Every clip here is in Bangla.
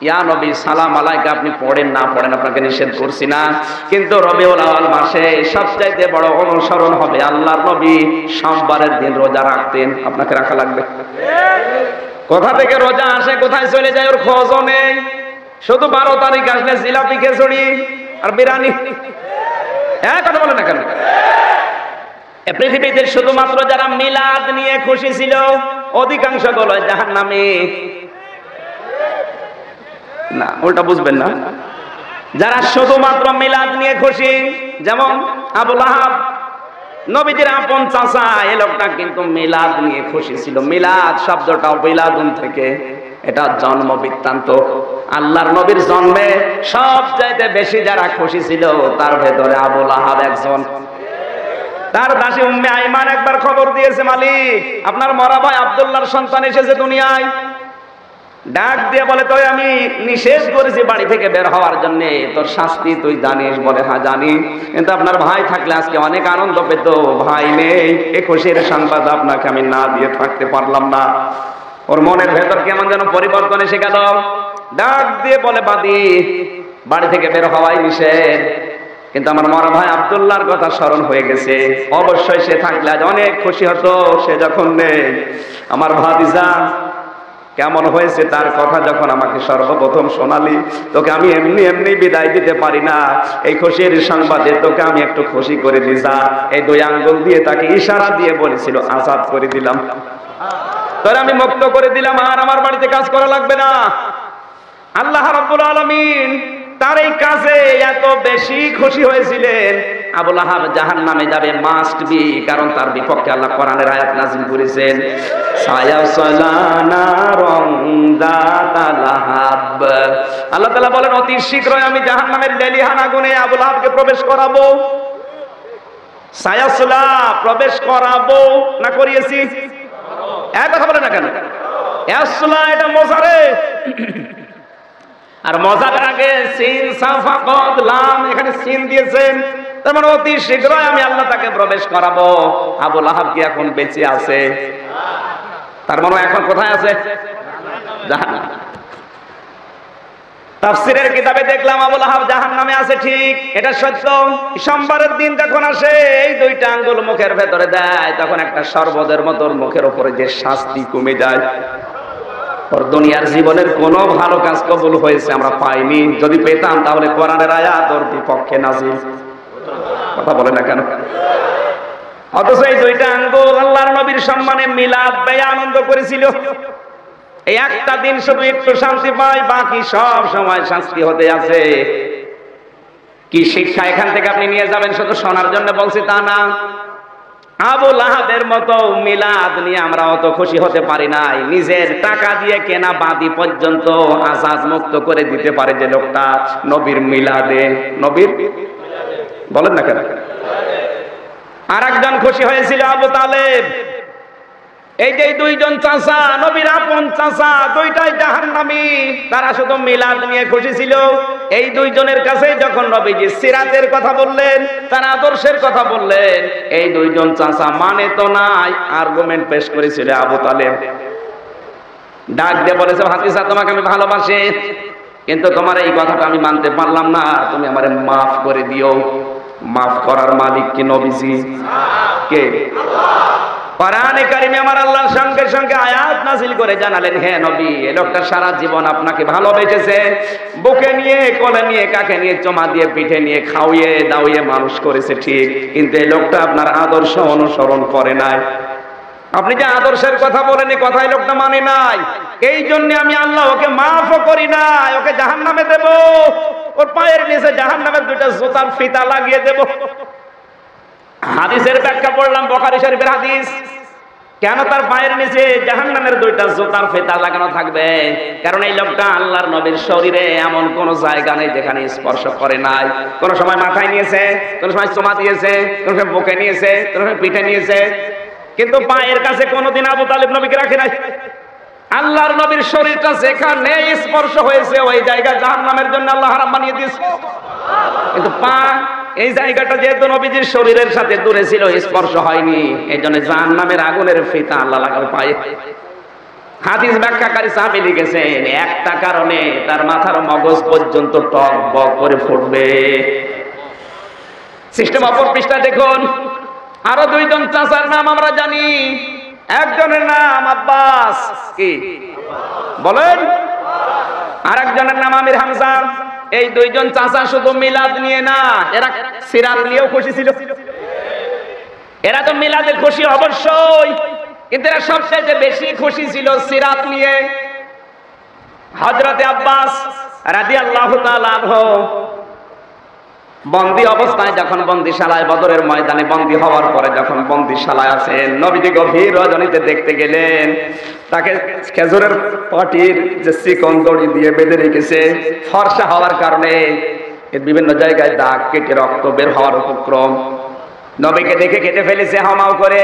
ইয়া নবী সালাম আলাইকা আপনি পড়েন না পড়েন, আপনাকে নিষেধ করছি না, কিন্তু রবিউল আউয়াল মাসে সবচাইতে বড় অনুসরণ হবে আল্লাহর নবী সোমবারের দিন রোজা রাখতেন, আপনাকে রাখা লাগবে। কোথা থেকে রোজা আসে কোথায় চলে যায় ওর খোঁজও নেই, শুধু 12 তারিখ আসলে জিলাপি খিচুড়ি আর বিরিয়ানি। কথা বলে না কেন? পৃথিবীতে শুধুমাত্র যারা মিলাদ নিয়ে খুশি ছিল অধিকাংশ গুলো জাহান্নামী। না, উল্টা বুঝবেন না। যারা শুধুমাত্র মিলাদ নিয়ে খুশি, যেমন আবু লাহাব নবীজির আপন চাচা, এই লোকটা কিন্তু মিলাদ নিয়ে খুশি ছিল। মিলাদ শব্দটা বিলাদুন থেকে, এটা জন্ম বৃত্তান্ত। আল্লাহর নবীর জন্মে সবচাইতে বেশি যারা খুশি ছিল তার ভেতরে আবু লাহাব একজন। তার দাসী উম্মে আইমান একবার খবর দিয়েছে, মালিক আপনার মরা ভাই আব্দুল্লাহর সন্তান এসেছে দুনিয়ায়। ডাক দিয়ে বলে, তোরে আমি নিষেধ করেছি বাড়ি থেকে বের হওয়ার জন্য, তোর শাস্তি তুই জানিস? বলে হ্যাঁ জানি, কিন্তু আপনার ভাই থাকলে আজকে অনেক আনন্দ পেত, ভাই নেই, এই খুশির সংবাদ আপনাকে আমি না দিয়ে থাকতে পারলাম না। ওর মনের ভেতর কেমন যেন পরিবর্তন এসে গেল। ডাক দিয়ে বলে, বাদী বাড়ি থেকে বের হওয়াই নিষেধ, কিন্তু আমার মরা ভাই আব্দুল্লাহর কথা স্মরণ হয়ে গেছে, অবশ্যই সে থাকলে আজ অনেক খুশি হতো, সে যখন নেই। আমার ভাতিজা কেমন হয়েছে তার কথা যখন আমাকে সর্বপ্রথম শোনালি, তোকে আমি এমনি এমনি বিদায় দিতে পারি না, এই খুশির সংবাদে তোকে আমি একটু খুশি করে দিই যা। এই 2 আঙ্গুল দিয়ে তাকে ইশারা দিয়ে বলেছিল, আজাদ করে দিলাম, তোরে আমি মুক্ত করে দিলাম, আর আমার বাড়িতে কাজ করা লাগবে না। আল্লাহ রাব্বুল আলামিন তার এই কাজে এত বেশি খুশি হয়েছিলেন, আবু লাহাব জাহান্নামে যাবে মাস্ট বি, কারণ তার বিপক্ষে আল্লাহ কোরআনের আয়াত নাযিল করেছেন, আল্লাহ তাআলা বলেন অতি শীঘ্রই আমি জাহান্নামের লেলিহান আগুনে আবু লাহাবকে প্রবেশ করাবো। সায়াসলা প্রবেশ করাবো না করিয়েছি? এক কথা বলে না কেন? ইয়াসলা এটা মজারে, আর মজার আগে সিন সাফা কদ লাম, এখানে সিন দিয়েছেন, তার মানে অতি শীঘ্রই আমি আল্লাহ তাকে প্রবেশ করাবো। আবু লাহাব কি এখন বেঁচে আছে? তার মানে এখন কোথায় আছে? জাহান্নামে। তাফসীরের কিতাবে দেখলাম আবু লাহাব জাহান্নামে আছে, ঠিক এটা সত্য। সোমবারের দিন যখন আসে এই 2টা আঙ্গুল মুখের ভেতরে দেয়, তখন একটা শরবতের মতো মুখের উপরে যে শাস্তি কমে যায়। ওর দুনিয়ার জীবনের কোনো ভালো কাজ কবুল হয়েছে আমরা পাইনি, যদি পেতাম তাহলে কোরআনের আয়াত ওর বিপক্ষে নাযিল। কথা বলে না কেন? অথচ এই 2টা আঙ্গুল আল্লাহর নবীর সম্মানে মিলাদ বেয়া আনন্দ করেছিল। এই একটা দিন শুধু একটু শান্তি পায়, বাকি সব সময় শাস্তি হতে আছে। কি শিক্ষা এখান থেকে আপনি নিয়ে যাবেন শুধু শোনার জন্য বলছি তা না। আবু লাহাবের মতো মিলাদ নিয়ে আমরা অত খুশি হতে পারি নাই। নিজের টাকা দিয়ে কেনা বাদী পর্যন্ত আজাদ মুক্ত করে দিতে পারে যে লোকটা নবীর মিলাদে, নবীর বলেন না কেন? আর একজন খুশি হয়েছিল আবু তালেব। এই যে 2জন চাচা, নবীর আপন চাচা, 2টাই জাহান্নামী, তারা শুধু মিলাদ নিয়ে খুশি ছিল। এই 2জনের কাছে যখন নবীজি সিরাতের কথা বললেন, তার আদর্শের কথা বললেন, এই 2জন চাচা মানে তো নাই, আর্গুমেন্ট পেশ করেছিল আবু তালেব। ডাক দিয়ে বলেছে, ভাতিজা তোমাকে আমি ভালোবাসি, কিন্তু তোমার এই কথাটা আমি মানতে পারলাম না, তুমি আমারে মাফ করে দিও। মাফ করার মালিক কি নবীজি? কে? কোরআনে কারিমে আমার আল্লাহর সঙ্গে সঙ্গে আয়াত নাযিল করে জানালেন, হে নবী, এই লোকটা সারা জীবন আপনাকে ভালোবেসেছে, বুকে নিয়ে, কোলে নিয়ে, কাকে নিয়ে, চমা দিয়ে, পিঠে নিয়ে, খাওয়িয়ে দাওয়িয়ে মানুষ করেছে ঠিক, কিন্তু এই লোকটা আপনার আদর্শ অনুসরণ করে নাই। আপনি যে আদর্শের কথা বলেন, এই কথাই লোকটা মানে নাই। এই জন্য আমি আল্লাহ ওকে মাফও করি নাই, ওকে জাহান্নামে দেব। ওর পায়ের নিচে জাহান্নামের 2টা জুতার ফিতা লাগিয়ে দেব। হাদিসের ব্যাখ্যা পড়লাম, বুখারী শরীফের হাদিস। কেন তার পায়ের নিচে জাহান্নামের 2টা জুতার ফিতা লাগানো থাকবে? কারণ এই লোকটা আল্লাহর নবীর শরীরে এমন কোন জায়গা নেই যেখানে স্পর্শ করে নাই। কোন সময় মাথায় নিয়েছে, কোন সময় চোমা দিয়েছে, কোন সময় বুকে নিয়েছে, কোন সময় পিঠে নিয়েছে, কিন্তু পায়ের কাছে কোনোদিন আবু তালেব নবীকে রাখে নাই। আল্লাহর নবীর শরীরটা যেখানে স্পর্শ হয়েছে ওই জায়গা জাহান্নামের জন্য আল্লাহ হারাম বানিয়ে দিয়েছে। কিন্তু পা, এই জায়গাটা যেহেতু নবীজির শরীরের সাথে দূরে ছিল, স্পর্শ হয়নি, এই জন্য জাহান্নামের আগুনের ফিতা আল্লাহ লাগাল পায়ে। হাদিস ব্যাখ্যাকারী সাহাবী লিখেছেন একটা কারণে তার মাথার মগজ পর্যন্ত টক বক করে ফুটবে। সিস্টেম অপর পৃষ্ঠা দেখুন, আরো দুইজন চাচার নাম আমরা জানি। একজনের নাম আব্বাস, কি বলেন, আর একজনের নাম আমির হামজা। এই দুইজন চাচা শুধু মিলাদ নিয়ে না, এরা সিরাত নিয়েও খুশি ছিল। এরা তো মিলাদে খুশি অবশ্যই, কিন্তু এরা সবচেয়ে বেশি খুশি ছিল সিরাত নিয়ে। হযরতে আব্বাস রাদিয়াল্লাহু তাআলা আনহু বন্দী অবস্থায় যখন বন্দিশালায়, বদরের ময়দানে বন্দী হওয়ার পরে যখন বন্দিশালায় আছেন, নবীজি গভীর রজনীতে দেখতে গেলেন। তাকে খেজুরের পাটির যে চিকন দড়ি দিয়ে বেঁধে রেখেছে, ফর্সা হওয়ার কারণে এর বিভিন্ন জায়গায় দাগ কেটে রক্ত বের হওয়ার উপক্রম। নবীকে দেখে কেটে ফেলেছে হামাও করে,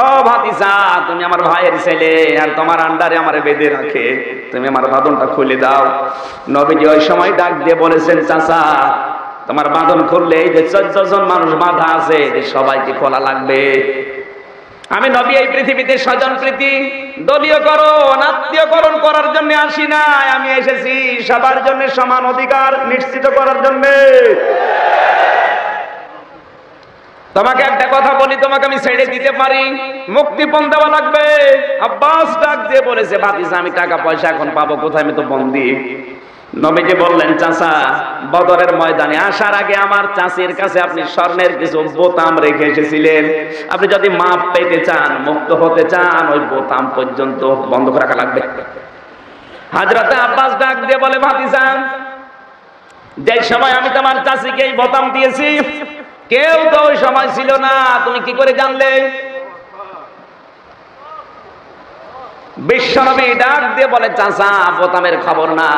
ও ভাতিজা, তুমি আমার ভাইয়ের ছেলে, আর তোমার আন্ডারে আমারে বেঁধে রাখে, তুমি আমার বাঁধনটা খুলে দাও। নবীজি ওই সময় ডাক দিয়ে বলেছেন, চাচা, তোমার বাঁধন খুললে এই যে 14 জন মানুষ বাঁধা আছে, সবাইকে খোলা লাগবে। আমি নবী এই পৃথিবীতে স্বজন প্রীতি, দলীয়করণ, আত্মীয়করণ করার জন্য আসি নাই। আমি এসেছি সবার জন্য সমান অধিকার নিশ্চিত করার জন্য। তোমাকে একটা কথা বলি, তোমাকে আমি ছেড়ে দিতে পারি, মুক্তিপণ দেওয়া লাগবে। আব্বাস ডাক দিয়ে বলেছে, ভাতিজা, আমি টাকা পয়সা এখন পাবো কোথায়, আমি তো বন্দী। নবীজি বললেন, চাচা, বদরের ময়দানে আসার আগে আমার চাচির কাছে আপনি স্বর্ণের কিছু বোতাম রেখে এসেছিলেন। আপনি যদি মাপ পেতে চান, মুক্ত হতে চান, ওই বোতাম পর্যন্ত বন্ধ করে রাখা লাগবে। হযরতে আব্বাস ডাক দিয়ে বলে, ভাতিজা, যে সময় আমি তোমার চাচিকে এই বোতাম দিয়েছি, কেউ তো ওই সময় ছিল না, তুমি কি করে জানলে? বিশ্বনবী ডাক দিয়ে বলে, চাচা, বোতামের খবর না,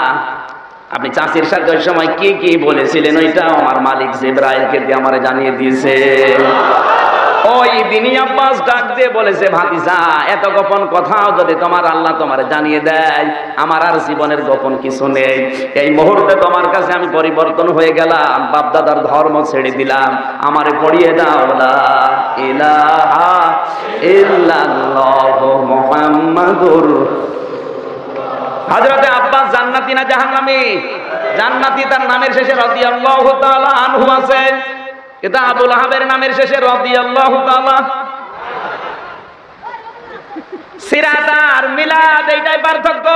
আপনি চাচির সাথে ওই সময় কি কি বলেছিলেন, ওইটা আমার মালিক জিবরাইলকে দিয়ে আমারে জানিয়ে দিয়েছে। ওই দিনই আব্বাস ডাক দিয়ে বলেছে, ভাতিজা, এত গোপন কথাও যদি তোমার আল্লাহ তোমারে জানিয়ে দেয়, আমার আর জীবনের গোপন কিছু নেই। এই মুহূর্তে তোমার কাছে আমি পরিবর্তন হয়ে গেলাম, বাপ দাদার ধর্ম ছেড়ে দিলাম, আমারে পড়িয়ে দাও লা ইলাহা ইল্লাল্লাহু মুহাম্মাদুর। হযরতে আব্বাস জান্নাতি না জাহান্নামী? জান্নাতি, তার নামের শেষে রাদিয়াল্লাহু তাআলা আনহু আছে। এটা আবু লাহাবের নামের শেষে রাদিয়াল্লাহু তাআলা। সিরাত আর মিলাদ এইটাই পার্থক্য।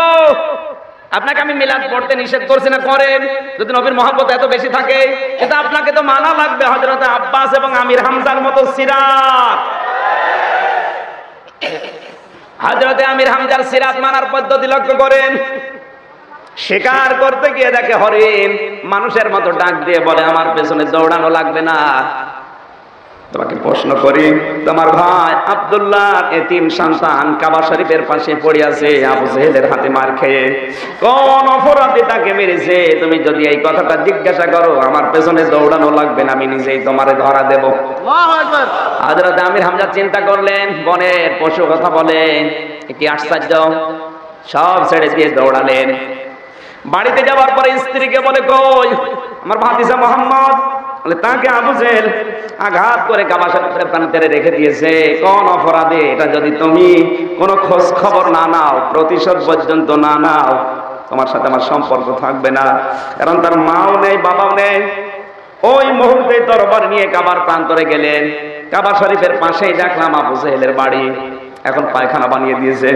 আপনাকে আমি মিলাদ পড়তে নিষেধ করছি না, করেন যদি নবীর মহব্বত এত বেশি থাকে, কিন্তু আপনাকে তো মানা লাগবে হযরতে আব্বাস এবং আমির হামজার মতো সিরাত। হযরতে আমির হামজার সিরাত মানার পদ্ধতি লক্ষ্য করেন। শিকার করতে গিয়ে দেখে হরিণ মানুষের মতো ডাক দিয়ে বলে, আমার পেছনে দৌড়ানো লাগবে না। তোমাকে প্রশ্ন করি, তোমার ভাই আব্দুল্লাহ এতিম সন্তান কাবা শরীফের পাশে পড়ে আছে আবু জেহেলের হাতে মার খেয়ে, কোন অপরাধে তাকে মেরেছে? তুমি যদি এই কথাটা জিজ্ঞাসা করো, আমার পেছনে দৌড়ানো লাগবে না, আমি নিজেই তোমারে ধরা দেব। আল্লাহু আকবার। হযরত আমির হামজা চিন্তা করলেন, বনের পশু কথা বলেন, কি আশ্চর্য। সব ছেড়ে দিয়ে দৌড়ালেন। বাড়িতে যাওয়ার পরে স্ত্রীকে বলে, কই আমার ভাতিজা মোহাম্মদ? তাকে আবু জেহেল আঘাত করে কাবা শরীফের প্রান্তরে রেখে দিয়েছে, কোন অপরাধে? এটা যদি তুমি কোনো খোঁজ খবর না নাও, প্রতিশোধ পর্যন্ত না নাও, তোমার সাথে আমার সম্পর্ক থাকবে না। কারণ তার মাও নেই, বাবাও নেই। ওই মুহূর্তে তরবারি নিয়ে কাবার প্রান্তরে গেলেন। কাবা শরীফের পাশেই দেখলাম আবু জেহেলের বাড়ি, এখন পায়খানা বানিয়ে দিয়েছে।